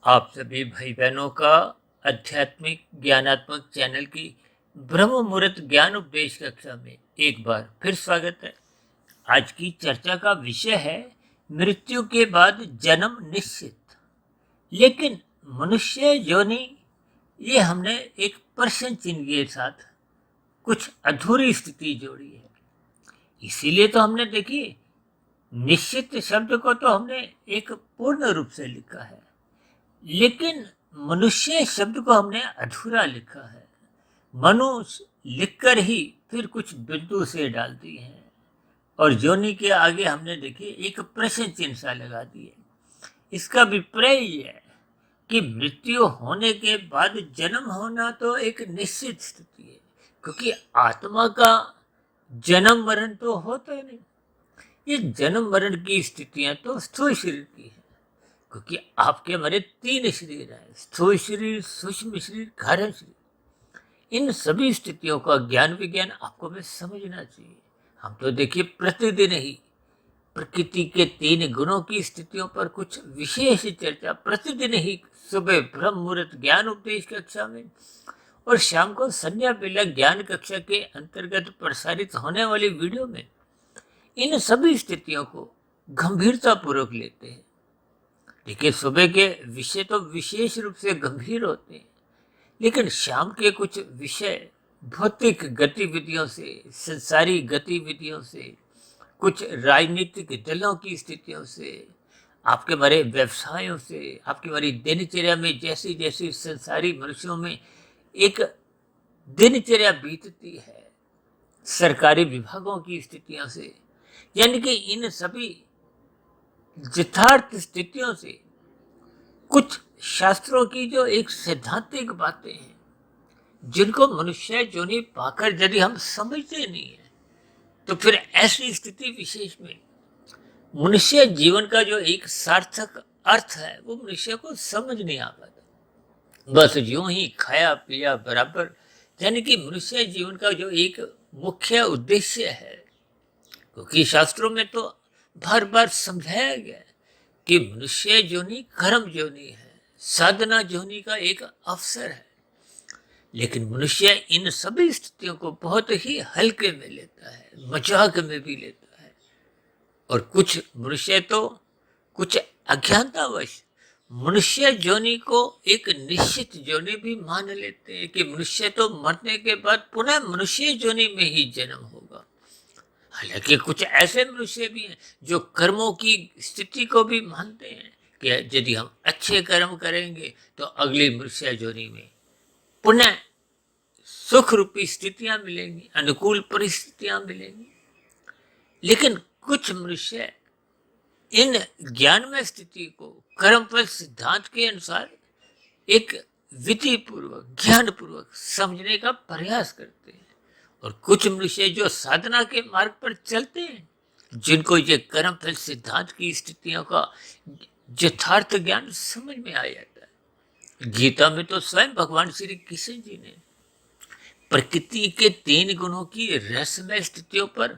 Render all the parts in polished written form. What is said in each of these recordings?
आप सभी भाई बहनों का आध्यात्मिक ज्ञानात्मक चैनल की ब्रह्म मुहूर्त ज्ञान उपदेश कक्षा में एक बार फिर स्वागत है। आज की चर्चा का विषय है मृत्यु के बाद जन्म निश्चित, लेकिन मनुष्य योनि। ये हमने एक प्रश्न चिन्ह के साथ कुछ अधूरी स्थिति जोड़ी है। इसीलिए तो हमने देखिए निश्चित शब्द को तो हमने एक पूर्ण रूप से लिखा है, लेकिन मनुष्य शब्द को हमने अधूरा लिखा है। मनुष्य लिखकर ही फिर कुछ बिंदु से डाल दिए हैं और योनि के आगे हमने देखिए एक प्रश्न चिन्ह सा लगा दिए। इसका अभिप्राय यह है कि मृत्यु होने के बाद जन्म होना तो एक निश्चित स्थिति है, क्योंकि आत्मा का जन्म मरण तो होता ही नहीं। ये जन्म मरण की स्थितियां तो स्थूल शरीर की है, क्योंकि आपके हमारे तीन शरीर हैं, स्थूल शरीर, सूक्ष्म शरीर, कारण शरीर। इन सभी स्थितियों का ज्ञान विज्ञान आपको में समझना चाहिए। हम तो देखिए प्रतिदिन ही प्रकृति के तीन गुणों की स्थितियों पर कुछ विशेष चर्चा प्रतिदिन ही सुबह ब्रह्म मुहूर्त ज्ञान उपदेश कक्षा में और शाम को संध्या बेला ज्ञान कक्षा के अंतर्गत प्रसारित होने वाली वीडियो में इन सभी स्थितियों को गंभीरता पूर्वक लेते हैं। देखिए सुबह के विषय तो विशेष रूप से गंभीर होते हैं, लेकिन शाम के कुछ विषय भौतिक गतिविधियों से, संसारी गतिविधियों से, कुछ राजनीतिक दलों की स्थितियों से, आपके बड़े व्यवसायों से, आपकी हमारी दिनचर्या में जैसी जैसी संसारी मनुष्यों में एक दिनचर्या बीतती है, सरकारी विभागों की स्थितियों से, यानी कि इन सभी यथार्थ स्थितियों से कुछ शास्त्रों की जो एक सैद्धांतिक बातें हैं, जिनको मनुष्य योनि पाकर यदि हम समझते नहीं है, तो फिर ऐसी स्थिति विशेष में मनुष्य जीवन का जो एक सार्थक अर्थ है वो मनुष्य को समझ नहीं आ पाता। बस यूं ही खाया पिया बराबर, यानी कि मनुष्य जीवन का जो एक मुख्य उद्देश्य है, क्योंकि शास्त्रों में तो बार बार समझाया गया है कि मनुष्य योनि कर्म योनि है, साधना योनि का एक अवसर है। लेकिन मनुष्य इन सभी स्थितियों को बहुत ही हल्के में लेता है, मजाक में भी लेता है। और कुछ मनुष्य तो कुछ अज्ञानतावश मनुष्य योनि को एक निश्चित योनि भी मान लेते हैं कि मनुष्य तो मरने के बाद पुनः मनुष्य योनि में ही जन्म होगा। हालांकि कुछ ऐसे मनुष्य भी हैं जो कर्मों की स्थिति को भी मानते हैं कि यदि हम अच्छे कर्म करेंगे तो अगली मनुष्य योनि में पुनः सुख रूपी स्थितियां मिलेंगी, अनुकूल परिस्थितियां मिलेंगी। लेकिन कुछ मनुष्य इन ज्ञानमय स्थिति को कर्मफल सिद्धांत के अनुसार एक विधि पूर्वक, ज्ञान पूर्वक समझने का प्रयास करते हैं। और कुछ मनुष्य जो साधना के मार्ग पर चलते हैं, जिनको ये कर्मफल सिद्धांत की स्थितियों का यथार्थ ज्ञान समझ में आ जाता है। गीता में तो स्वयं भगवान श्री कृष्ण जी ने प्रकृति के तीन गुणों की रहस्यमय स्थितियों पर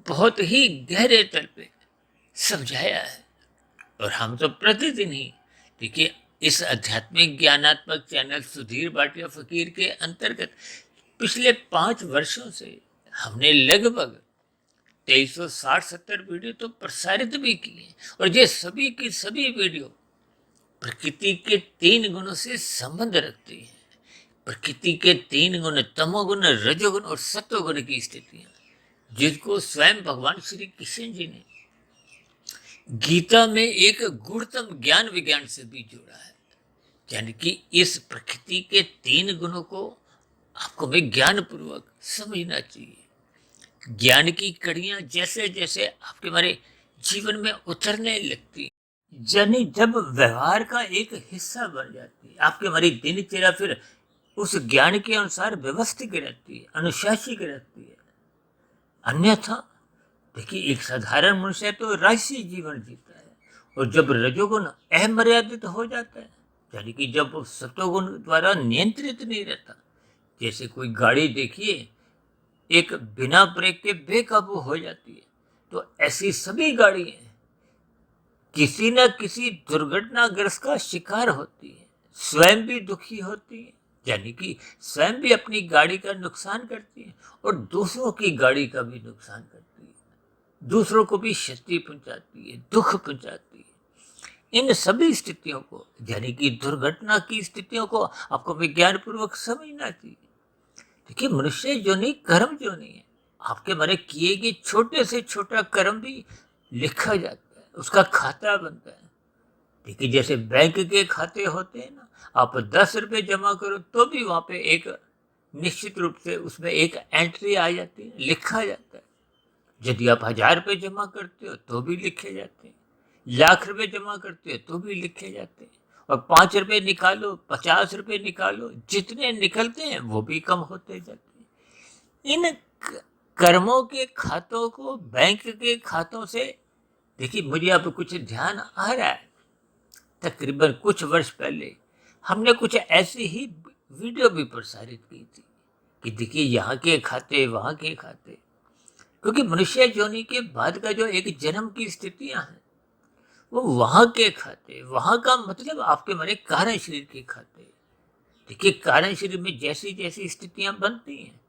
बहुत ही गहरे तल पे समझाया है। और हम तो प्रतिदिन ही देखिए इस आध्यात्मिक ज्ञानात्मक चैनल सुधीर भाटिया फकीर के अंतर्गत पिछले 5 वर्षों से हमने लगभग 2360-70 वीडियो तो प्रसारित भी किए, और ये सभी की सभी वीडियो प्रकृति के तीन गुणों से संबंध रखती है। प्रकृति के तीन गुण, तमोगुण, रजोगुण और सत्वगुण की स्थितियां, जिनको स्वयं भगवान श्री कृष्ण जी ने गीता में एक गुणतम ज्ञान विज्ञान से भी जोड़ा है। यानी कि इस प्रकृति के तीन गुणों को आपको भी ज्ञान पूर्वक समझना चाहिए। ज्ञान की कड़ियां जैसे जैसे आपके हमारे जीवन में उतरने लगती, यानी जब व्यवहार का एक हिस्सा बन जाती है, आपके हमारी दिनचर्या फिर उस ज्ञान के अनुसार व्यवस्थित रहती है, अनुशासित रहती है। अन्यथा देखिए एक साधारण मनुष्य तो राजसी जीवन जीता है, और जब रजोगुण अमर्यादित हो जाता है, यानी कि जब वो सत्वगुण द्वारा नियंत्रित नहीं रहता, जैसे कोई गाड़ी देखिए एक बिना ब्रेक के बेकाबू हो जाती है, तो ऐसी सभी गाड़ियां किसी न किसी दुर्घटनाग्रस्त का शिकार होती है, स्वयं भी दुखी होती है, यानी कि स्वयं भी अपनी गाड़ी का नुकसान करती है और दूसरों की गाड़ी का भी नुकसान करती है, दूसरों को भी क्षति पहुंचाती है, दुख पहुंचाती है। इन सभी स्थितियों को, यानी कि दुर्घटना की स्थितियों को आपको विज्ञान पूर्वक समझना चाहिए। देखिए, मनुष्य जो नहीं, कर्म जो नहीं है, आपके मारे किए गए छोटे से छोटा कर्म भी लिखा जाता है, उसका खाता बनता है। देखिए, जैसे बैंक के खाते होते हैं ना, आप 10 रुपए जमा करो तो भी वहां पे एक निश्चित रूप से उसमें एक एंट्री आ जाती है, लिखा जाता है। यदि आप 1000 रुपये जमा करते हो तो भी लिखे जाते हैं, लाख रुपए जमा करते हो तो भी लिखे जाते हैं, और 5 रुपए निकालो, 50 रुपए निकालो, जितने निकलते हैं वो भी कम होते जाते हैं। इन कर्मों के खातों को बैंक के खातों से, देखिए मुझे अब कुछ ध्यान आ रहा है, तकरीबन कुछ वर्ष पहले हमने कुछ ऐसी ही वीडियो भी प्रसारित की थी कि देखिए यहाँ के खाते, वहाँ के खाते, क्योंकि मनुष्य योनि के बाद का जो एक जन्म की स्थितियां हैं वो वहां के खाते, वहां का मतलब आपके मारे कारण शरीर के खाते। देखिए, कारण शरीर में जैसी जैसी स्थितियां बनती हैं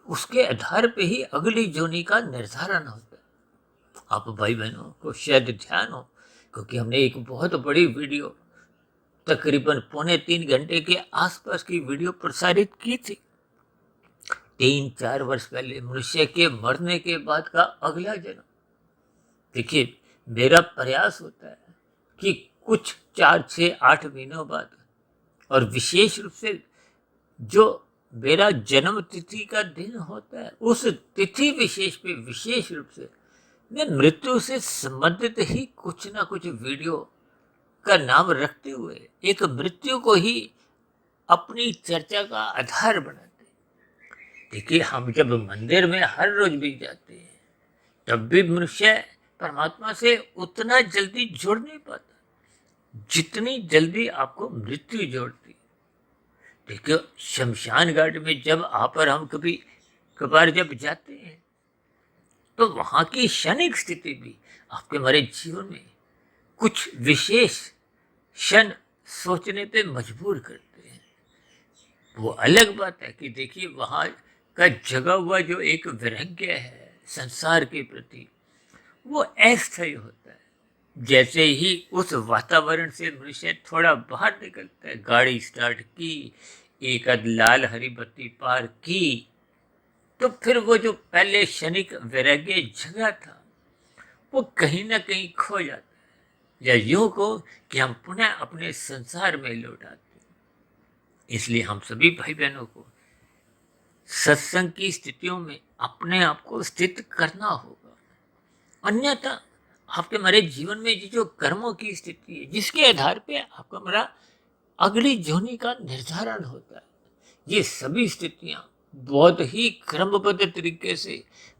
उसके आधार पे ही अगली योनि का निर्धारण होता है। आप भाई बहनों को शायद ध्यान हो, क्योंकि हमने एक बहुत बड़ी वीडियो, तकरीबन 2.25 घंटे के आसपास की वीडियो प्रसारित की थी। 3-4 वर्ष पहले मनुष्य के मरने के बाद का अगला जन्म। देखिए, मेरा प्रयास होता है कि कुछ 4-6-8 महीनों बाद, और विशेष रूप से जो मेरा जन्म तिथि का दिन होता है उस तिथि विशेष पे विशेष रूप से मैं मृत्यु से संबंधित ही कुछ ना कुछ वीडियो का नाम रखते हुए एक मृत्यु को ही अपनी चर्चा का आधार बनाते हैं। देखिए, हम जब मंदिर में हर रोज भी जाते हैं तब भी मनुष्य परमात्मा से उतना जल्दी जुड़ नहीं पाता जितनी जल्दी आपको मृत्यु जोड़ती। देखिए, शमशान घाट में जब आप और हम कभी कभार जब जाते हैं तो वहां की क्षणिक स्थिति भी आपके हमारे जीवन में कुछ विशेष क्षण सोचने पे मजबूर करते हैं। वो अलग बात है कि देखिए, वहां का जगा हुआ जो एक वैराग्य है संसार के प्रति, वो अस्थायी होता है। जैसे ही उस वातावरण से मनुष्य थोड़ा बाहर निकलता है, गाड़ी स्टार्ट की, एक आध लाल हरी बत्ती पार की, तो फिर वो जो पहले क्षणिक वैराग्य जगा था वो कहीं ना कहीं खो जाता है, या यूं को कि हम पुनः अपने संसार में लौट आते हैं। इसलिए हम सभी भाई बहनों को सत्संग की स्थितियों में अपने आप को स्थित करना होगा, अन्यथा आपके हमारे जीवन में ये जो कर्मों की स्थिति है जिसके आधार पे आपका हमारा अगली जोनी का निर्धारण होता है, ये सभी स्थितियां बहुत ही क्रमबद्ध तरीके से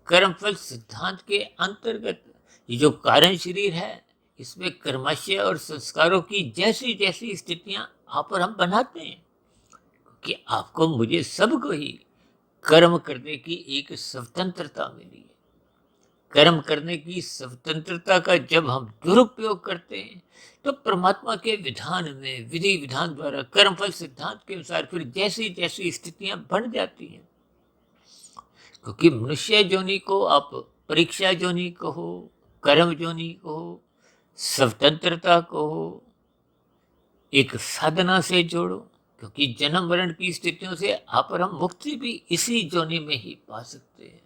कर्मफल सिद्धांत के अंतर्गत, ये जो कारण शरीर है इसमें कर्माशय और संस्कारों की जैसी जैसी स्थितियां आप और हम बनाते हैं, कि आपको मुझे सबको ही कर्म करने की एक स्वतंत्रता मिली है। कर्म करने की स्वतंत्रता का जब हम दुरुपयोग करते हैं तो परमात्मा के विधान में, विधि विधान द्वारा, कर्मफल सिद्धांत के अनुसार फिर जैसी जैसी स्थितियां बन जाती हैं। क्योंकि मनुष्य जोनि को आप परीक्षा जोनि कहो, कर्म जोनि कहो, स्वतंत्रता कहो, एक साधना से जोड़ो, क्योंकि जन्म मरण की स्थितियों से आप और हम मुक्ति भी इसी जोनि में ही पा सकते हैं।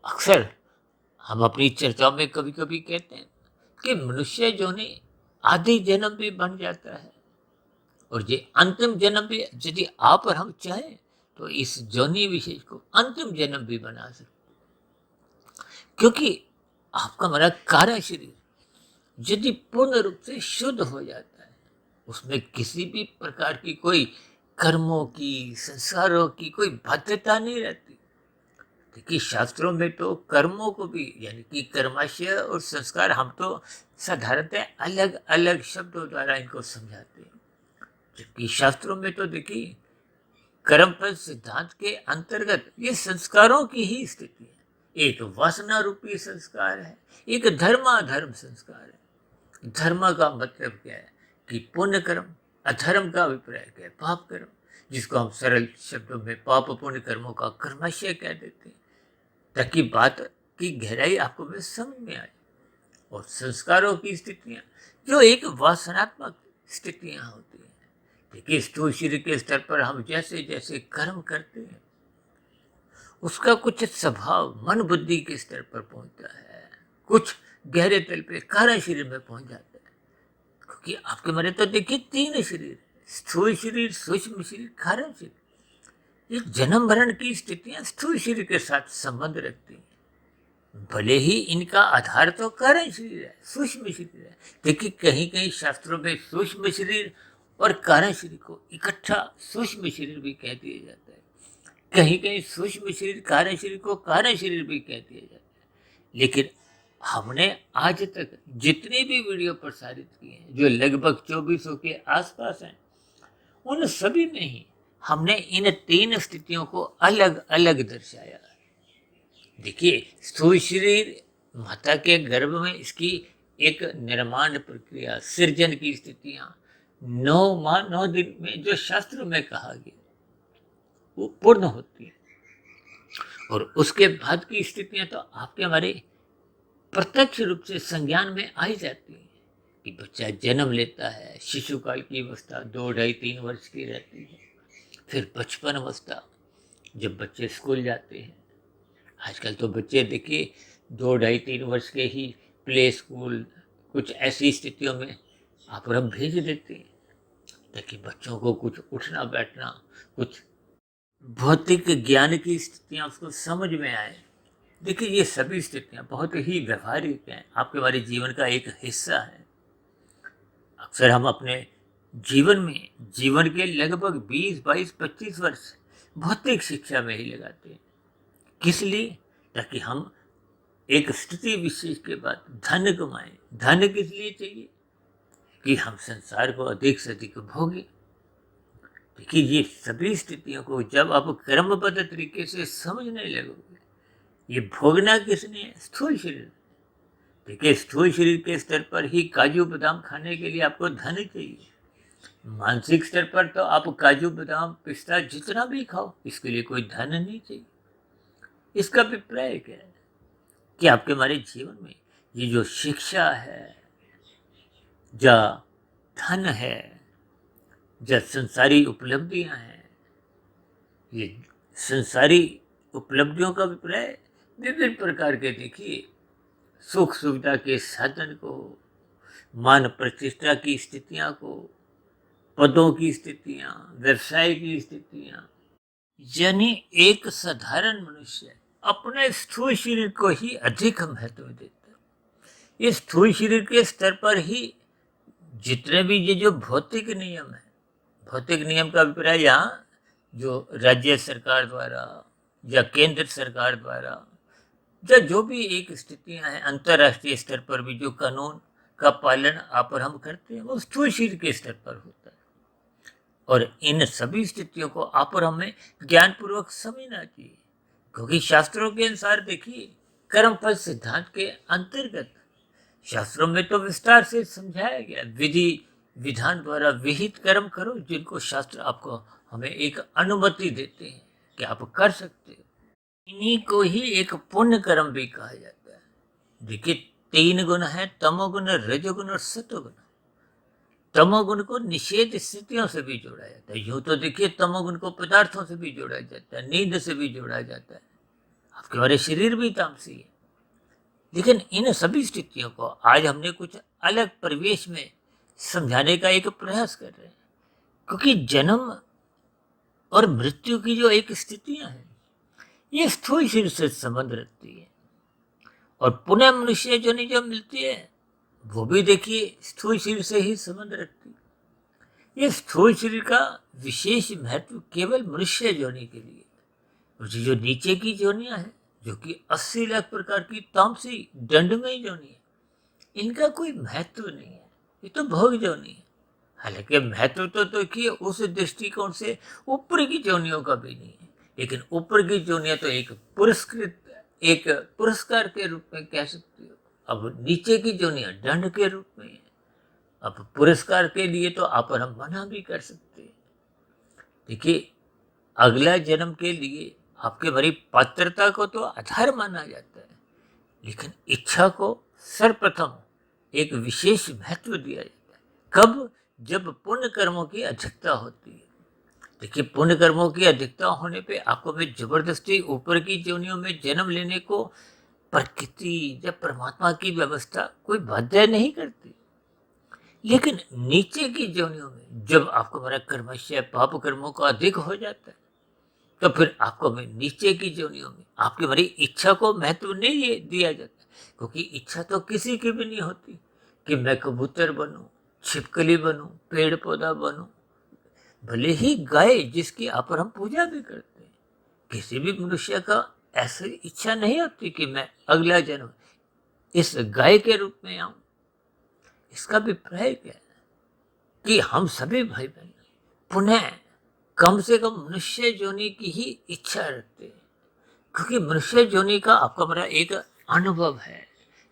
अक्सर हम अपनी चर्चाओं में कभी कभी कहते हैं कि मनुष्य जोनि आदि जन्म भी बन जाता है, और ये अंतिम जन्म भी यदि आप और हम चाहें तो इस जोनि विशेष को अंतिम जन्म भी बना सकते हैं। क्योंकि आपका हमारा कार्य शरीर यदि पूर्ण रूप से शुद्ध हो जाता है, उसमें किसी भी प्रकार की कोई कर्मों की, संस्कारों की कोई बाध्यता नहीं रहती। देखिए, शास्त्रों में तो कर्मों को भी, यानी कि कर्माशय और संस्कार, हम तो साधारणतः अलग अलग शब्दों द्वारा इनको समझाते हैं, जबकि शास्त्रों में तो देखिए कर्मफल सिद्धांत के अंतर्गत ये संस्कारों की ही स्थिति है। एक वासना रूपी संस्कार है, एक धर्माधर्म संस्कार है। धर्म का मतलब क्या है कि पुण्य कर्म, अधर्म का अभिप्राय क्या है, पाप कर्म, जिसको हम सरल शब्दों में पाप पुण्य कर्मों का कर्मशय कह देते हैं, ताकि बात की गहराई आपको में समझ में आए। और संस्कारों की स्थितियां जो एक वासनात्मक स्थितियां होती हैं। देखिए, स्थूल शरीर के स्तर पर हम जैसे जैसे कर्म करते हैं, उसका कुछ स्वभाव मन बुद्धि के स्तर पर पहुंचता है, कुछ गहरे तल पे कारण शरीर में पहुंच जाता है। क्योंकि आपके मेरे तो देखिए 3 शरीर, स्थूल शरीर, सूक्ष्म शरीर, कारण शरीर। ये जन्म मरण की स्थितियां स्थूल शरीर के साथ संबंध रखती हैं। भले ही इनका आधार तो कारण शरीर है, सूक्ष्म शरीर है। देखिए, कहीं कहीं शास्त्रों में सूक्ष्म शरीर और कारण शरीर को इकट्ठा सूक्ष्म शरीर भी कह दिया जाता है। कहीं कहीं सूक्ष्म शरीर कारण शरीर को कारण शरीर भी कह दिया जाता है। लेकिन हमने आज तक जितने भी वीडियो प्रसारित किए हैं, जो लगभग 2400 के आसपास हैं, उन सभी में ही हमने इन 3 स्थितियों को अलग अलग दर्शाया। देखिए, स्थूल शरीर माता के गर्भ में इसकी एक निर्माण प्रक्रिया, सृजन की स्थितियां 9 माह 9 दिन में जो शास्त्र में कहा गया वो पूर्ण होती है। और उसके बाद की स्थितियां तो आपके हमारे प्रत्यक्ष रूप से संज्ञान में आई जाती है कि बच्चा जन्म लेता है, शिशु काल की अवस्था 2, 2.5, 3 वर्ष की रहती है। फिर बचपन अवस्था, जब बच्चे स्कूल जाते हैं। आजकल तो बच्चे देखिए 2, 2.5, 3 वर्ष के ही प्ले स्कूल, कुछ ऐसी स्थितियों में आप और हम भेज देते हैं, ताकि बच्चों को कुछ उठना बैठना, कुछ भौतिक ज्ञान की स्थितियां उसको समझ में आए। देखिए, ये सभी स्थितियां बहुत ही व्यवहारिक हैं, आपके हमारे जीवन का एक हिस्सा है। अक्सर हम अपने जीवन में, जीवन के लगभग 20, 22, 25 वर्ष भौतिक शिक्षा में ही लगाते हैं। किस लिए? ताकि हम एक स्थिति विशेष के बाद धन कमाएं। धन किस लिए चाहिए? कि हम संसार को अधिक से अधिक भोगें। देखिए, ये सभी स्थितियों को जब आप कर्मबद्ध तरीके से समझने लगोगे, ये भोगना किसने है? स्थूल शरीर। देखिए, स्थूल शरीर के स्तर पर ही काजू बादाम खाने के लिए आपको धन चाहिए। मानसिक स्तर पर तो आप काजू बादाम पिस्ता जितना भी खाओ, इसके लिए कोई धन नहीं चाहिए। इसका अभिप्राय क्या है कि आपके हमारे जीवन में ये जो शिक्षा है, जो धन है, जो संसारी उपलब्धियां हैं, ये संसारी उपलब्धियों का अभिप्राय विभिन्न प्रकार के, देखिए, सुख सुविधा के साधन को, मान प्रतिष्ठा की स्थितियां को, पदों की स्थितियां, व्यवसाय की स्थितियां। यानी एक साधारण मनुष्य अपने स्थूल शरीर को ही अधिक महत्व देता है। इस स्थूल शरीर के स्तर पर ही जितने भी ये जो भौतिक नियम है, भौतिक नियम का अभिप्राय यहाँ जो राज्य सरकार द्वारा या केंद्र सरकार द्वारा या जो भी एक स्थितियां हैं, अंतर्राष्ट्रीय स्तर पर भी जो कानून का पालन आप और हम करते हैं, वो स्थूल शरीर के स्तर पर होता है। और इन सभी स्थितियों को आप और हमें ज्ञानपूर्वक समझना चाहिए। क्योंकि शास्त्रों के अनुसार देखिए, कर्मफल सिद्धांत के अंतर्गत शास्त्रों में तो विस्तार से समझाया गया, विधि विधान द्वारा विहित कर्म करो, जिनको शास्त्र आपको हमें एक अनुमति देते हैं कि आप कर सकते हो। इन्हीं को ही एक पुण्य कर्म भी कहा जाता है। देखिए, 3 गुण है, तमोगुण, रजोगुण और सतोगुण। तमोगुण को निषेध स्थितियों से भी जोड़ा जाता है। यूं तो देखिए, तमोगुण को पदार्थों से भी जोड़ा जाता है, नींद से भी जोड़ा जाता है। आपके हमारे शरीर भी तामसी है। लेकिन इन सभी स्थितियों को आज हमने कुछ अलग परिवेश में समझाने का एक प्रयास कर रहे हैं। क्योंकि जन्म और मृत्यु की जो एक स्थितियां हैं, ये स्थूल शरीर से संबंध रखती है। और पुनः मनुष्य जो नहीं जो मिलती है, वो भी देखिए स्थूल शरीर से ही संबंध रखती है। ये स्थूल शरीर का विशेष महत्व केवल मनुष्य योनि के लिए। जो नीचे की योनियां हैं, जो कि 80 लाख प्रकार की तामसी दंडमय योनि है, इनका कोई महत्व नहीं है। ये तो भोग योनि है। हालांकि महत्व तो देखिए उस दृष्टिकोण से ऊपर की योनियों का भी नहीं है। लेकिन ऊपर की योनियां तो एक पुरस्कृत एक पुरस्कार के रूप में कह सकते हो। अब नीचे की जोनियां दंड के रूप में है। अब पुरस्कार के लिए तो आप और हम मना भी कर सकते हैं। देखिए, अगला जन्म के लिए आपके भरी पात्रता को तो आधार माना जाता है, लेकिन इच्छा को सर्वप्रथम एक विशेष महत्व दिया जाता है। कब? जब पुण्य कर्मों की अधिकता होती है। देखिए, पुण्य कर्मों की अधिकता होने पे आपको में जबरदस्ती ऊपर की योनियों में जन्म लेने को प्रकृति या परमात्मा की व्यवस्था कोई बाध्य नहीं करती। लेकिन नीचे की योनियों में जब आपको हमारा कर्मशय पाप कर्मों का अधिक हो जाता है, तो फिर आपको में नीचे की योनियों में आपकी हमारी इच्छा को महत्व नहीं दिया जाता, क्योंकि इच्छा तो किसी की भी नहीं होती कि मैं कबूतर बनूं, छिपकली बनूं, पेड़ पौधा बनूं। भले ही गाय जिसकी आप और हम पूजा भी करते हैं, किसी भी मनुष्य का ऐसी इच्छा नहीं होती कि मैं अगला जन्म इस गाय के रूप में आऊं। इसका अभिप्राय क्या है कि हम सभी भाई बहन पुनः कम से कम मनुष्य योनि की ही इच्छा रखते हैं, क्योंकि मनुष्य योनि का आपका हमारा एक अनुभव है।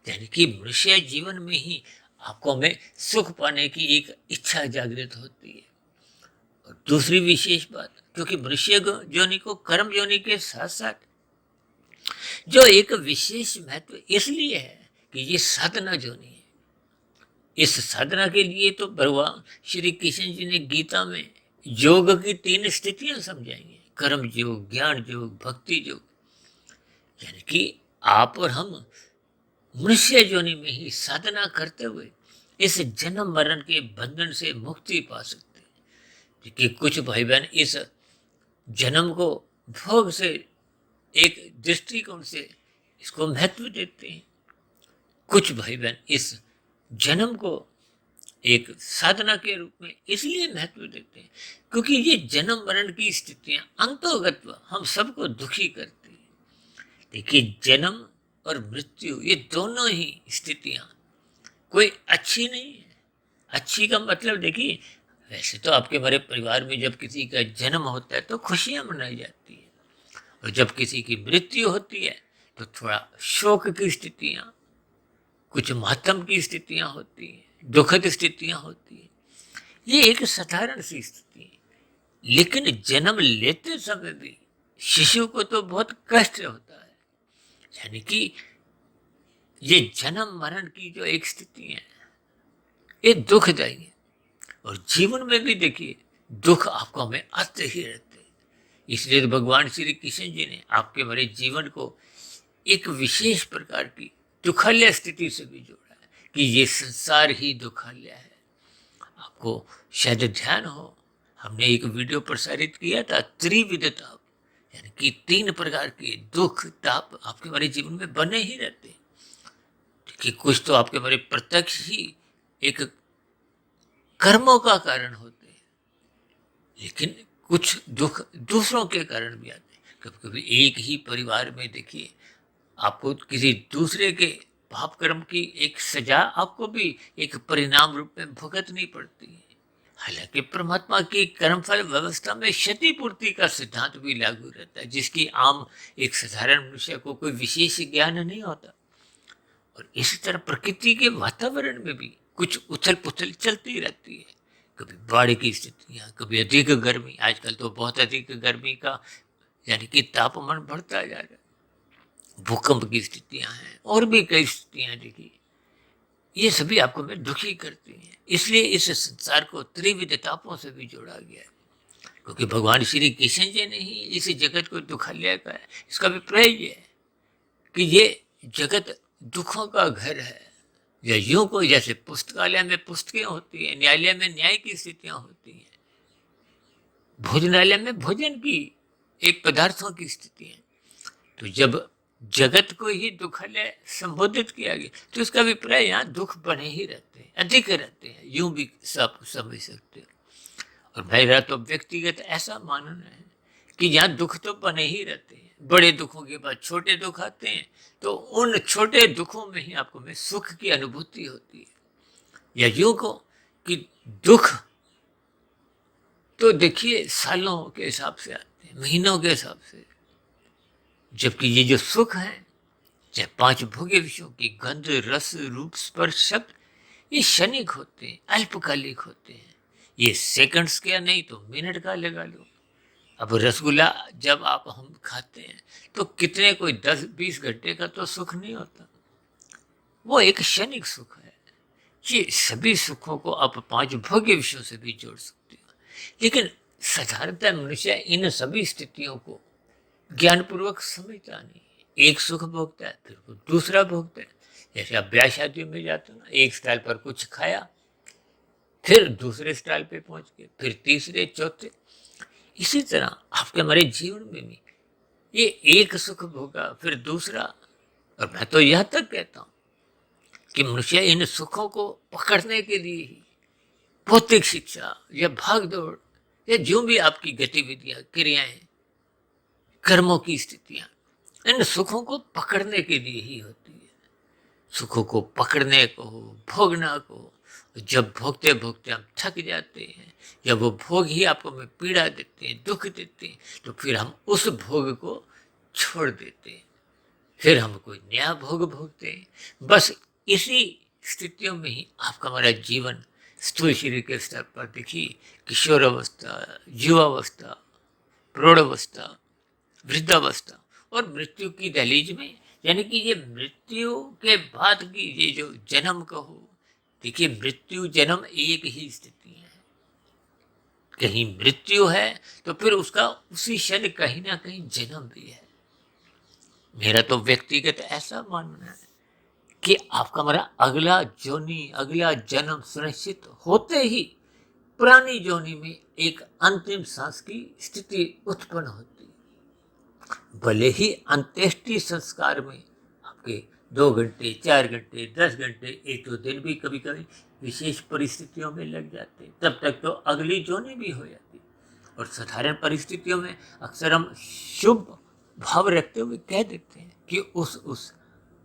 यानी कि मनुष्य जीवन में ही आपको हमें सुख पाने की एक इच्छा जागृत होती है। और दूसरी विशेष बात, क्योंकि मनुष्य योनि को कर्म योनि के साथ साथ जो एक विशेष महत्व इसलिए है कि ये साधना योनि है। इस साधना के लिए तो भगवान श्री कृष्ण जी ने गीता में योग की 3 स्थितियां समझाएंगे: कर्म योग, ज्ञान योग, भक्ति योग। यानी कि आप और हम मनुष्य योनि में ही साधना करते हुए इस जन्म मरण के बंधन से मुक्ति पा सकते हैं। कि कुछ भाई बहन इस जन्म को भोग से एक दृष्टिकोण से इसको महत्व देते हैं। कुछ भाई बहन इस जन्म को एक साधना के रूप में इसलिए महत्व देते हैं क्योंकि ये जन्म मरण की स्थितियां अंतोगत्व हम सबको दुखी करती है। देखिए, जन्म और मृत्यु ये दोनों ही स्थितियां कोई अच्छी नहीं है। अच्छी का मतलब देखिए, वैसे तो आपके हमारे परिवार में जब किसी का जन्म होता है तो खुशियां मनाई जाती है, और जब किसी की मृत्यु होती है तो थोड़ा शोक की स्थितियां, कुछ मातम की स्थितियां होती हैं, दुखद स्थितियां होती हैं। ये एक साधारण सी स्थिति है। लेकिन जन्म लेते समय भी शिशु को तो बहुत कष्ट होता है। यानी कि ये जन्म मरण की जो एक स्थिति है ये दुखदायी है। और जीवन में भी देखिए, दुख आपको हमें आते ही रहते हैं। इसलिए तो भगवान श्री कृष्ण जी ने आपके हमारे जीवन को एक विशेष प्रकार की दुखालय स्थिति से भी जोड़ा है कि ये संसार ही दुखालय है। आपको शायद ध्यान हो, हमने एक वीडियो प्रसारित किया था त्रिविध ताप, यानी कि 3 प्रकार के दुख ताप आपके हमारे जीवन में बने ही रहते हैं। कि कुछ तो आपके हमारे प्रत्यक्ष ही एक कर्मों का कारण होते हैं, लेकिन कुछ दुख दूसरों के कारण भी आते हैं। कभी कभी एक ही परिवार में देखिए, आपको किसी दूसरे के पाप कर्म की एक सजा आपको भी एक परिणाम रूप में भुगतनी पड़ती है। हालांकि परमात्मा की कर्मफल व्यवस्था में क्षतिपूर्ति का सिद्धांत भी लागू रहता है, जिसकी आम एक साधारण मनुष्य को कोई विशेष ज्ञान नहीं होता। और इसी तरह प्रकृति के वातावरण में भी कुछ उथल पुथल चलती रहती है। कभी बाढ़ की स्थितियाँ, कभी अधिक गर्मी, आजकल तो बहुत अधिक गर्मी का यानी कि तापमान बढ़ता जा रहा है, भूकंप की स्थितियां हैं, और भी कई स्थितियां देखिए, ये सभी आपको में दुखी करती हैं। इसलिए इस संसार को त्रिविध तापों से भी जोड़ा गया है, क्योंकि भगवान श्री कृष्ण जी ने ही इस जगत को दुखालय का है। इसका अभिप्राय ये है कि ये जगत दुखों का घर है। या यूं को जैसे पुस्तकालय में पुस्तकें होती है, न्यायालय में न्याय की स्थितियां होती हैं, भोजनालय में भोजन की एक पदार्थों की स्थिति है। तो जब जगत को ही दुखालय संबोधित किया गया तो इसका अभिप्राय यहाँ दुख बने ही रहते हैं, अधिक रहते हैं, यूं भी सब समझ सकते हो। और मेरा तो व्यक्तिगत ऐसा मानना है कि यहाँ दुख तो बने ही रहते हैं। बड़े दुखों के बाद छोटे दुख आते हैं, तो उन छोटे दुखों में ही आपको में सुख की अनुभूति होती है। या यूं को कि दुख तो देखिए सालों के हिसाब से आते हैं, महीनों के हिसाब से, जबकि ये जो सुख है चाहे पांच भोग्य विषयों की गंध, रस, रूप, स्पर्श, शब्द, ये क्षणिक होते हैं, अल्पकालिक होते हैं। ये सेकंड्स का नहीं तो मिनट का लगा लो। अब रसगुल्ला जब आप हम खाते हैं तो कितने, कोई 10-20 घंटे का तो सुख नहीं होता, वो एक क्षणिक सुख है। ये सभी सुखों को आप पांच भोग्य विषयों से भी जोड़ सकते हो, लेकिन साधारणतः मनुष्य इन सभी स्थितियों को ज्ञानपूर्वक समझता नहीं है। एक सुख भोगता है, फिर वो दूसरा भोगता है। जैसे आप ब्याह शादियों में जाते हो ना, एक स्टाइल पर कुछ खाया, फिर दूसरे स्टाइल पे पहुंच गए, फिर तीसरे, चौथे। इसी तरह आपके हमारे जीवन में भी ये एक सुख भोगा, फिर दूसरा। और मैं तो यह तक कहता हूं कि मनुष्य इन सुखों को पकड़ने के लिए ही भौतिक शिक्षा या भाग दौड़ या जो भी आपकी गतिविधियां, क्रियाएं, कर्मों की स्थितियां, इन सुखों को पकड़ने के लिए ही होती है। सुखों को पकड़ने को, भोगना को, जब भोगते भोगते हम थक जाते हैं, जब वो भोग ही आपको में पीड़ा देते हैं, दुख देते हैं, तो फिर हम उस भोग को छोड़ देते हैं, फिर हम कोई नया भोग भोगते हैं। बस इसी स्थितियों में ही आपका हमारा जीवन स्थूल शरीर के स्तर पर देखिए, किशोर अवस्था, युवावस्था, प्रौढ़ावस्था, वृद्धावस्था और मृत्यु की दहलीज में, यानी कि ये मृत्यु के बाद की ये जो जन्म कहो, देखिए मृत्यु जन्म एक ही स्थिति है। कहीं मृत्यु है तो फिर उसका उसी क्षण कहीं ना कहीं जन्म भी है। मेरा तो व्यक्तिगत ऐसा मानना है कि आपका हमारा अगला जोनी, अगला जन्म सुनिश्चित होते ही पुरानी जोनी में एक अंतिम सांस की स्थिति उत्पन्न होती है। भले ही अंत्येष्टि संस्कार में आपके 2 घंटे, 4 घंटे, 10 घंटे, 1-2 दिन भी कभी कभी विशेष परिस्थितियों में लग जाते, तब तक तो अगली जोनी भी हो जाती। और साधारण परिस्थितियों में अक्सर हम शुभ भाव रखते हुए कह देते हैं कि उस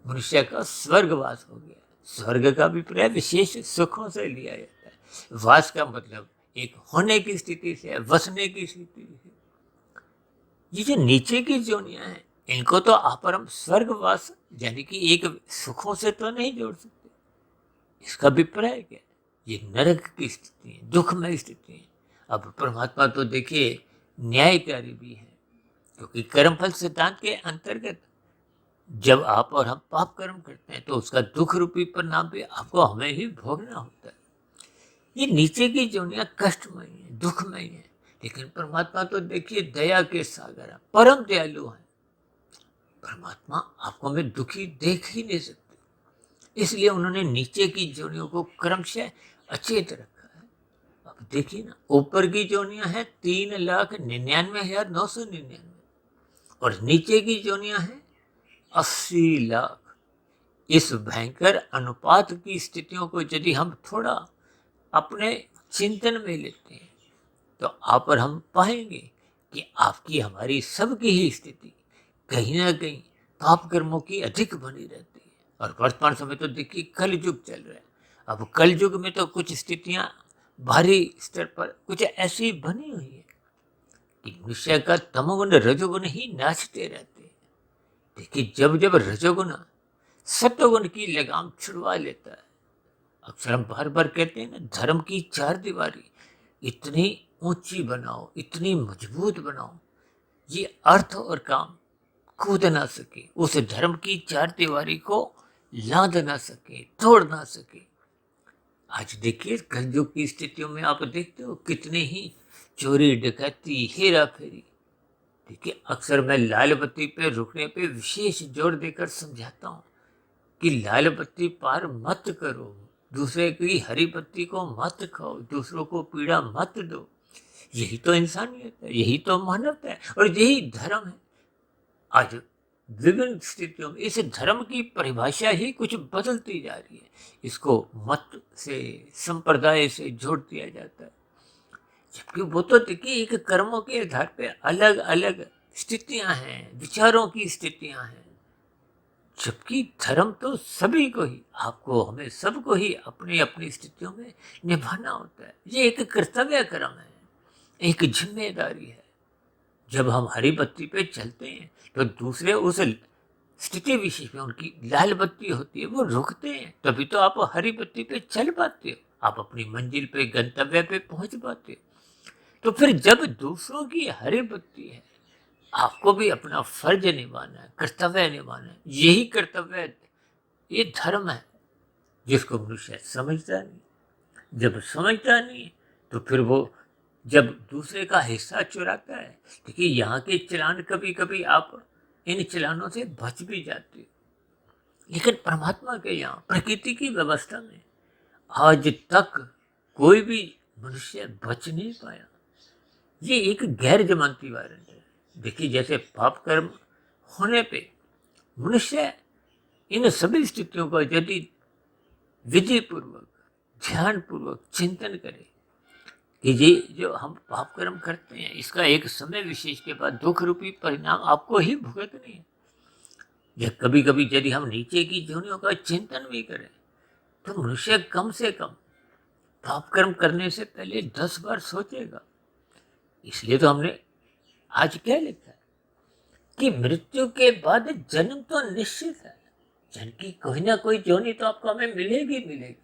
मनुष्य का स्वर्गवास हो गया। स्वर्ग का अभिप्राय विशेष सुखों से लिया जाता है। वास का मतलब एक होने की स्थिति से, वसने की स्थिति से। ये जो नीचे की जोनियां हैं, इनको तो आप और हम स्वर्गवास यानी कि एक सुखों से तो नहीं जोड़ सकते। इसका अभिप्राय क्या है? ये नरक की स्थिति है, दुखमय स्थिति है। अब परमात्मा तो देखिए न्यायकारी भी है, क्योंकि कर्मफल सिद्धांत के अंतर्गत जब आप और हम पाप कर्म करते हैं तो उसका दुख रूपी परिणाम भी आपको हमें ही भोगना होता है। ये नीचे की जोनियां कष्टमय है, दुखमय है, लेकिन परमात्मा तो देखिए दया के सागर है, परम दयालु है। परमात्मा आपको हमें दुखी देख ही नहीं सकते, इसलिए उन्होंने नीचे की जोनियों को क्रमशः अचेत रखा है। अब देखिए ना, ऊपर की जोनियां हैं 3,99,999 और नीचे की जोनियां हैं 80 लाख। इस भयंकर अनुपात की स्थितियों को यदि हम थोड़ा अपने चिंतन में लेते हैं तो आप और हम पाएंगे कि आपकी हमारी सबकी ही स्थिति कहीं ना कहीं पाप कर्मों की अधिक बनी रहती है। और वर्तमान समय तो देखिए कल युग चल रहा है। अब कल युग में तो कुछ स्थितियां भारी स्तर पर कुछ ऐसी बनी हुई है कि मनुष्य का तमोगुण रजोगुण ही नाचते रहते हैं। देखिए जब जब रजोगुण सत्वगुण की लगाम छुड़वा लेता है, अक्सर हम बार बार कहते हैं ना, धर्म की 4 दीवारी इतनी ऊंची बनाओ, इतनी मजबूत बनाओ, ये अर्थ और काम कूद ना सके, उस धर्म की 4 दीवारी को लांद ना सके, तोड़ ना सके। आज देखिए कलयुग की स्थितियों में आप देखते हो कितने ही चोरी, डकैती, हेरा फेरी। देखिए अक्सर मैं लाल बत्ती पे रुकने पे विशेष जोर देकर समझाता हूँ कि लाल बत्ती पार मत करो, दूसरे की हरी बत्ती को मत खाओ, दूसरों को पीड़ा मत दो। यही तो इंसानियत है, यही तो मानवता है और यही धर्म है। आज विभिन्न स्थितियों में इस धर्म की परिभाषा ही कुछ बदलती जा रही है। इसको मत से, संप्रदाय से जोड़ दिया जाता है, जबकि वो तो देखिए एक कर्मों के आधार पे अलग अलग स्थितियां हैं, विचारों की स्थितियां हैं। जबकि धर्म तो सभी को ही, आपको, हमें सबको ही अपनी अपनी स्थितियों में निभाना होता है। ये एक कर्तव्य कर्म है, एक जिम्मेदारी है। जब हम हरी बत्ती पे चलते हैं तो दूसरे उस स्थिति विशेष में उनकी लाल बत्ती होती है, वो रुकते हैं, तभी तो आप हरी बत्ती पे चल पाते हो, आप अपनी मंजिल पे, गंतव्य पे पहुंच पाते हो। तो फिर जब दूसरों की हरी बत्ती है, आपको भी अपना फर्ज निभाना है, कर्तव्य निभाना है। यही कर्तव्य है, ये धर्म है जिसको मनुष्य समझता नहीं। जब समझता नहीं तो फिर वो जब दूसरे का हिस्सा चुराता है, देखिए यहाँ के चलान कभी कभी आप इन चलानों से बच भी जाते हो, लेकिन परमात्मा के यहाँ प्रकृति की व्यवस्था में आज तक कोई भी मनुष्य बच नहीं पाया। ये एक गैर जमानती वारंट है। देखिए जैसे पाप कर्म होने पे मनुष्य इन सभी स्थितियों का यदि विधि पूर्वक, ध्यान पूर्वक चिंतन करे कि ये जो हम पाप कर्म करते हैं, इसका एक समय विशेष के बाद दुख रूपी परिणाम आपको ही भुगतने हैं। जब कभी कभी यदि हम नीचे की जोनियों का चिंतन भी करें तो मनुष्य कम से कम पाप कर्म करने से पहले 10 बार सोचेगा। इसलिए तो हमने आज क्या लिखा है कि मृत्यु के बाद जन्म तो निश्चित है, जन्म की कोई ना कोई जोनी तो आपको हमें मिलेगी मिलेगी,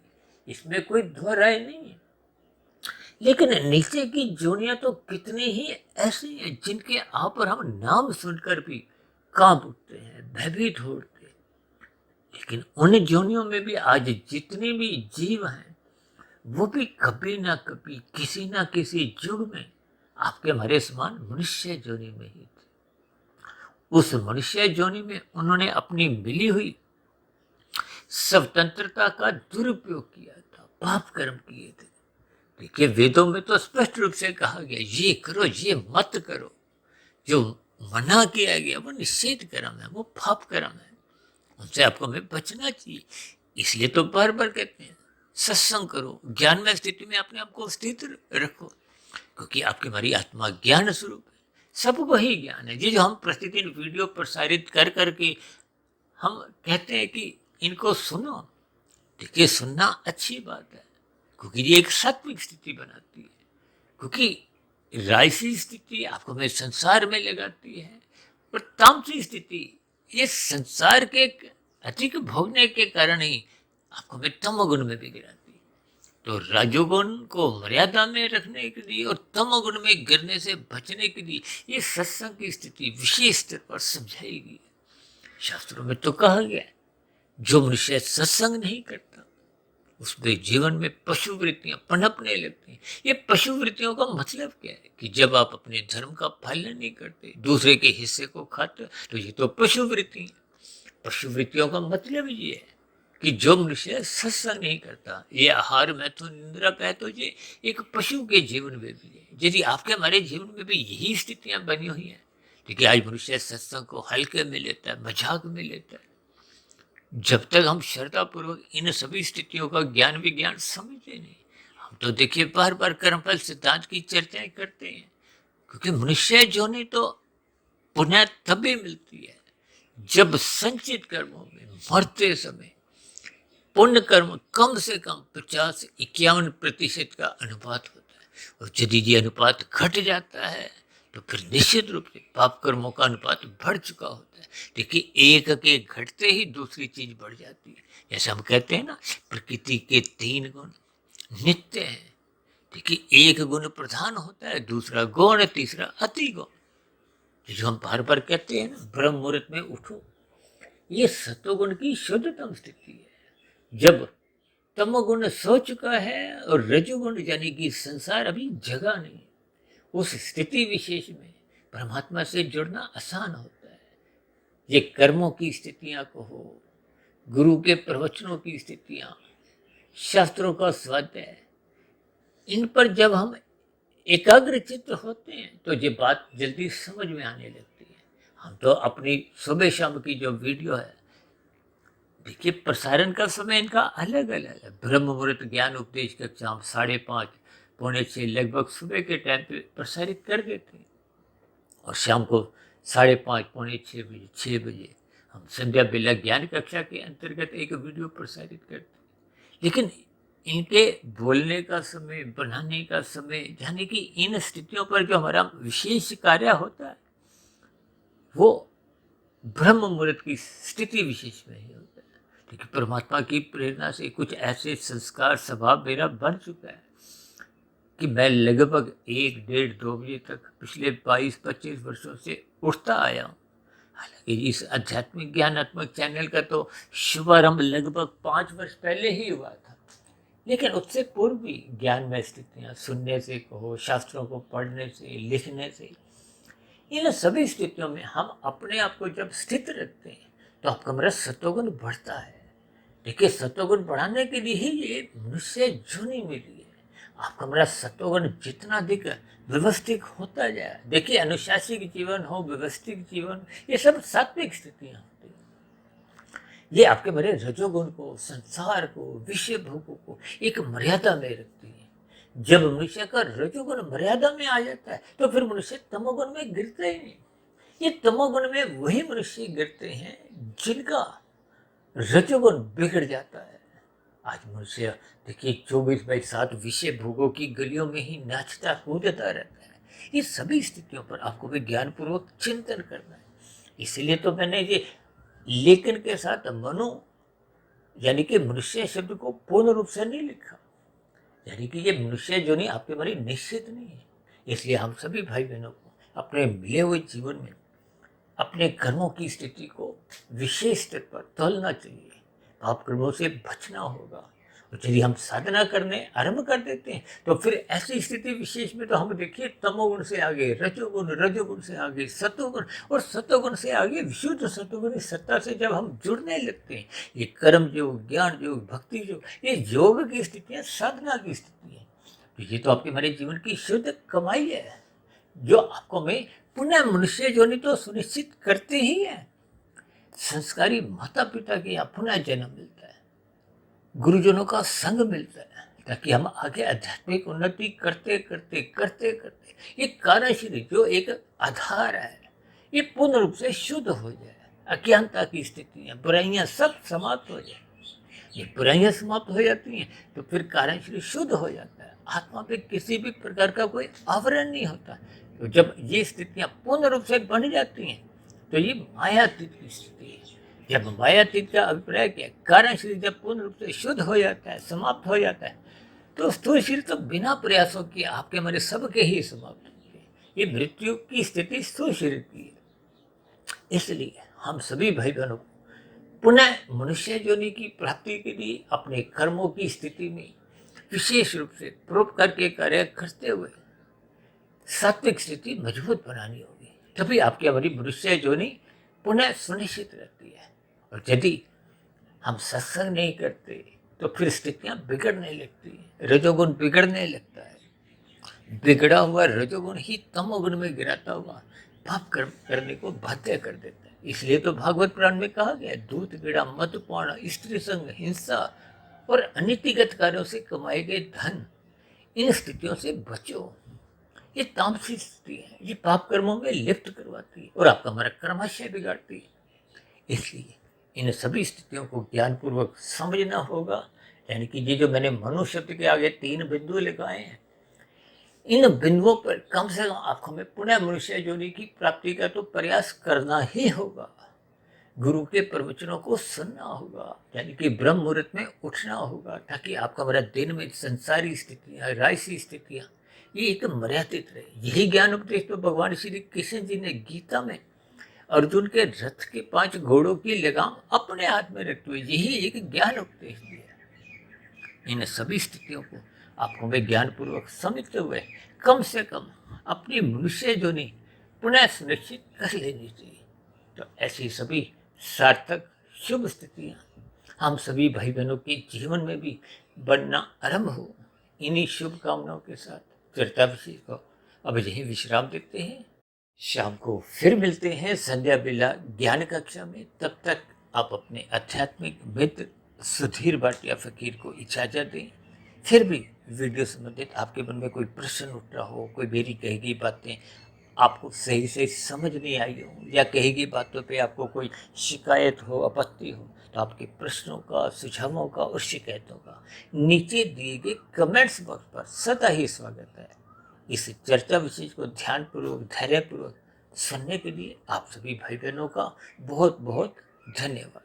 इसमें कोई दो राय नहीं है। लेकिन नीचे की जोनियां तो कितनी ही ऐसी हैं जिनके आप और हम नाम सुनकर भी कांप उठते हैं, भयभीत होते हैं। लेकिन उन जोनियों में भी आज जितने भी जीव हैं, वो भी कभी ना कभी किसी ना किसी युग में आपके हमारे समान मनुष्य जोनि में ही थे। उस मनुष्य जोनि में उन्होंने अपनी मिली हुई स्वतंत्रता का दुरुपयोग किया था, पाप कर्म किए थे। देखिए वेदों में तो स्पष्ट रूप से कहा गया ये करो ये मत करो। जो मना किया गया वो निषेध कर्म है, वो पाप कर्म है, उनसे आपको हमें बचना चाहिए। इसलिए तो बार बार कहते हैं सत्संग करो, ज्ञानमय स्थिति में अपने आप को स्थित रखो, क्योंकि आपकी हमारी आत्मा ज्ञान स्वरूप है, सब वही ज्ञान है। ये जो हम प्रतिदिन वीडियो प्रसारित कर करके हम कहते हैं कि इनको सुनो, देखिए सुनना अच्छी बात है, क्योंकि ये एक सात्विक स्थिति बनाती है। क्योंकि राजसी स्थिति आपको हमें संसार में लगाती है, और तामसी स्थिति ये संसार के अधिक भोगने के कारण ही आपको हमें तमोगुण में भी गिराती है। तो राजोगुण को मर्यादा में रखने के लिए और तमोगुण में गिरने से बचने के लिए ये सत्संग की स्थिति विशेष स्तर पर समझाई गई है। शास्त्रों में तो कहा गया है जो मनुष्य सत्संग नहीं करता उसके जीवन में पशु वृत्तियां पनपने लगती हैं। ये पशु वृत्तियों का मतलब क्या है कि जब आप अपने धर्म का पालन नहीं करते, दूसरे के हिस्से को खाते, तो ये तो पशु वृत्ति है। पशु वृत्तियों का मतलब ये है कि जो मनुष्य सत्संग नहीं करता, ये आहार में तो निंद्रा पे, तो ये एक पशु के जीवन में भी है। यदि आपके हमारे जीवन में भी यही स्थितियां बनी हुई हैं, देखिए आज मनुष्य सत्संग को हल्के में लेता है, मजाक में लेता है। जब तक हम श्रद्धापूर्वक इन सभी स्थितियों का ज्ञान विज्ञान समझते नहीं, हम तो देखिए बार बार कर्मफल सिद्धांत की चर्चाएं करते हैं, क्योंकि मनुष्य जो नहीं तो पुण्य तभी मिलती है जब संचित कर्मों में मरते समय पुण्य कर्म कम से कम 50-51% का अनुपात होता है। और यदि ये अनुपात घट जाता है तो फिर निश्चित रूप से पाप कर्मों का अनुपात बढ़ चुका होता है। देखिए एक के घटते ही दूसरी चीज बढ़ जाती है। जैसे हम कहते हैं ना, प्रकृति के 3 गुण नित्य हैं। देखिए एक गुण प्रधान होता है, दूसरा गौण, तीसरा अति गौण। जो हम बार बार कहते हैं ना, ब्रह्म मुहूर्त में उठो, ये सत्वगुण की शुद्धतम स्थिति है। जब तमोगुण सो चुका है और रजोगुण यानी कि संसार अभी जगा नहीं, उस स्थिति विशेष में परमात्मा से जुड़ना आसान होता है। ये कर्मों की स्थितियां कहो, गुरु के प्रवचनों की स्थितियां, शास्त्रों का स्वाध्याय, इन पर जब हम एकाग्रचित्त होते हैं तो ये बात जल्दी समझ में आने लगती है। हम तो अपनी सुबह शाम की जो वीडियो है, देखिए प्रसारण का समय इनका अलग अलग है। ब्रह्म मुहूर्त ज्ञान उपदेश कक्षा हम 5:30 पौने 6 लगभग सुबह के टाइम पे प्रसारित कर देते हैं, और शाम को 5:30 पौने 6 बजे 6 बजे हम संध्या बेला ज्ञान कक्षा के अंतर्गत एक वीडियो प्रसारित करते हैं। लेकिन इनके बोलने का समय, बनाने का समय, यानी कि इन स्थितियों पर जो हमारा विशेष कार्य होता है वो ब्रह्म मुहूर्त की स्थिति विशेष में ही होता है। लेकिन परमात्मा की प्रेरणा से कुछ ऐसे संस्कार स्वभाव मेरा बन चुका है कि मैं लगभग 1 डेढ़ 2 बजे तक पिछले 22-25 वर्षों से उठता आया हूँ। हालांकि इस आध्यात्मिक ज्ञानात्मक चैनल का तो शुभारंभ लगभग 5 वर्ष पहले ही हुआ था, लेकिन उससे पूर्व भी ज्ञान में स्थितियाँ सुनने से कहो, शास्त्रों को पढ़ने से, लिखने से, इन सभी स्थितियों में हम अपने आप को जब स्थित रखते हैं तो आपका मेरा सत्वगुण बढ़ता है। देखिए, सत्वगुण बढ़ाने के लिए ही ये मनुष्य जुनी मिली है। आपका मेरा सत्वगुण जितना अधिक व्यवस्थित होता जाए, देखिए अनुशासित जीवन हो, व्यवस्थित जीवन, ये सब सात्विक स्थितियाँ होती हैं। ये आपके मेरे रजोगुण को, संसार को, विषय भोगों को एक मर्यादा में रखती है। जब मनुष्य का रजोगुण मर्यादा में आ जाता है तो फिर मनुष्य तमोगुण में गिरता ही नहीं। ये तमोगुण में वही मनुष्य गिरते हैं जिनका रजोगुण बिगड़ जाता है। आज मनुष्य देखिए 24/7 विषय भोगों की गलियों में ही नाचता कूदता रहता है। ये सभी स्थितियों पर आपको भी ज्ञानपूर्वक चिंतन करना है। इसीलिए तो मैंने ये लेखन के साथ मनु यानी कि मनुष्य शब्द को पूर्ण रूप से नहीं लिखा, यानी कि ये मनुष्य जो नहीं आपके बारे निश्चित नहीं है। इसलिए हम सभी भाई बहनों को अपने मिले हुए जीवन में अपने कर्मों की स्थिति को विशेष स्तर पर तोलना चाहिए। पाप कर्मों से बचना होगा। और यदि हम साधना करने आरंभ कर देते हैं तो फिर ऐसी स्थिति विशेष में तो हम देखिए तमोगुण से आगे रजोगुण, रजोगुण से आगे सतोगुण, और सतोगुण से आगे विशुद्ध सतोगुण सत्ता से जब हम जुड़ने लगते हैं, ये कर्म योग, ज्ञान योग, भक्ति योग, ये योग की स्थितियाँ, साधना की स्थिति है। तो ये तो आपके हमारे जीवन की शुद्ध कमाई है, जो आपको मैं पुनः मनुष्य जोनि तो सुनिश्चित करते ही है। संस्कारी माता पिता के यहाँ पुनः जन्म मिलता है, गुरुजनों का संग मिलता है, ताकि हम आगे आध्यात्मिक उन्नति करते करते करते करते ये कार्यशील जो एक आधार है, ये पूर्ण रूप से शुद्ध हो जाए। अज्ञानता की स्थितियाँ, बुराइयाँ सब समाप्त हो जाए। ये बुराइयाँ समाप्त हो जाती हैं तो फिर कार्यशील शुद्ध हो जाता है। आत्मा पे किसी भी प्रकार का कोई आवरण नहीं होता। तो जब ये स्थितियाँ पूर्ण रूप से बन जाती हैं तो ये मायातीत की स्थिति है। जब मायातीत का अभिप्राय क्या है, कारण शरीर जब पूर्ण रूप से शुद्ध हो जाता है, समाप्त हो जाता है, तो स्थूल शरीर तो बिना प्रयासों के आपके हमारे सबके ही समाप्त होते हैं। ये मृत्यु की स्थिति स्थूल शरीर की है। इसलिए हम सभी भाई बहनों को पुनः मनुष्य योनि की प्राप्ति के लिए अपने कर्मों की स्थिति में विशेष रूप से परोपकार के कार्य करते हुए सात्विक स्थिति मजबूत बनानी होगी। तभी आपकी हमारी मनुष्य योनि पुनः सुनिश्चित रहती है। और यदि हम सत्संग नहीं करते तो फिर स्थितियां बिगड़ने लगती है, रजोगुण बिगड़ने लगता है। बिगड़ा हुआ रजोगुण ही तमोगुण में गिराता हुआ पाप कर्म करने को बाध्य कर देता है। इसलिए तो भागवत पुराण में कहा गया, दूध पीड़ा, मदपान, स्त्री संग, हिंसा और अनीतिगत कार्यों से कमाए गए धन, इन स्थितियों से बचो। ये तामसी स्थिति है, ये पाप कर्मों में लिप्त करवाती है और आपका हमारा कर्माशय बिगाड़ती है। इसलिए इन सभी स्थितियों को ज्ञानपूर्वक समझना होगा। यानी कि ये जो मैंने मनु शब्द के आगे 3 बिंदु लगाए हैं, इन बिंदुओं पर कम से कम आपको में पुनः मनुष्य योनि की प्राप्ति का तो प्रयास करना ही होगा। गुरु के प्रवचनों को सुनना होगा, यानी कि ब्रह्म मुहूर्त में उठना होगा, ताकि आपका मेरा दिन में संसारी स्थितियाँ, राजसी स्थितियाँ, ये एक मर्यादित रहे। यही ज्ञान उपदेश तो भगवान श्री कृष्ण जी ने गीता में अर्जुन के रथ के 5 घोड़ों की लगाम अपने हाथ में रखते हुए यही एक ज्ञान उपदेश दिया। इन सभी स्थितियों को आपको मैं ज्ञानपूर्वक समझते हुए कम से कम अपनी मनुष्य योनि पुनः सुनिश्चित कर लेनी चाहिए। तो ऐसी सभी सार्थक शुभ स्थितियाँ हम सभी भाई बहनों के जीवन में भी बनना आरंभ हो। इन्हीं शुभकामनाओं के साथ चर्चा विषय को अब यही विश्राम देते हैं। शाम को फिर मिलते हैं संध्या बेला ज्ञान कक्षा में। तब तक आप अपने आध्यात्मिक मित्र सुधीर भाटिया फकीर को इजाजत दें। फिर भी वीडियो संबंधित आपके मन में कोई प्रश्न उठ रहा हो, कोई मेरी कही गई बातें आपको सही से समझ नहीं आई हो, या कही गई बातों पे आपको कोई शिकायत हो, आपत्ति हो, तो आपके प्रश्नों का, सुझावों का और शिकायतों का नीचे दिए गए कमेंट्स बॉक्स पर सदा ही स्वागत है। इस चर्चा विशेष को ध्यानपूर्वक, धैर्यपूर्वक सुनने के लिए आप सभी भाई बहनों का बहुत बहुत धन्यवाद।